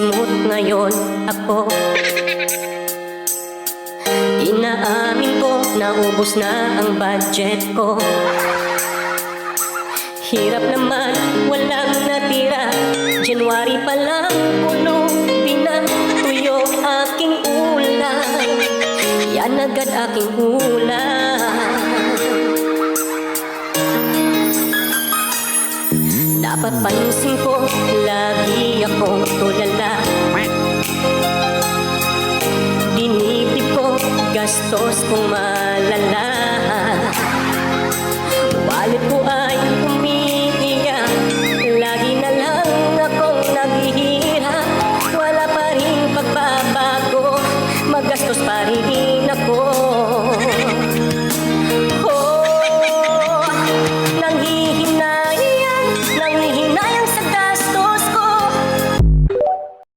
Simot ngayon ako. Inaamin ko, naubos na ang budget ko. Hirap naman, walang natira. January pa lang, puno, pinatuyo aking ulam. Yan agad aking ulam. Napapansin ko, lagi akong tulala. Dinibdib ko, gastos kong malala.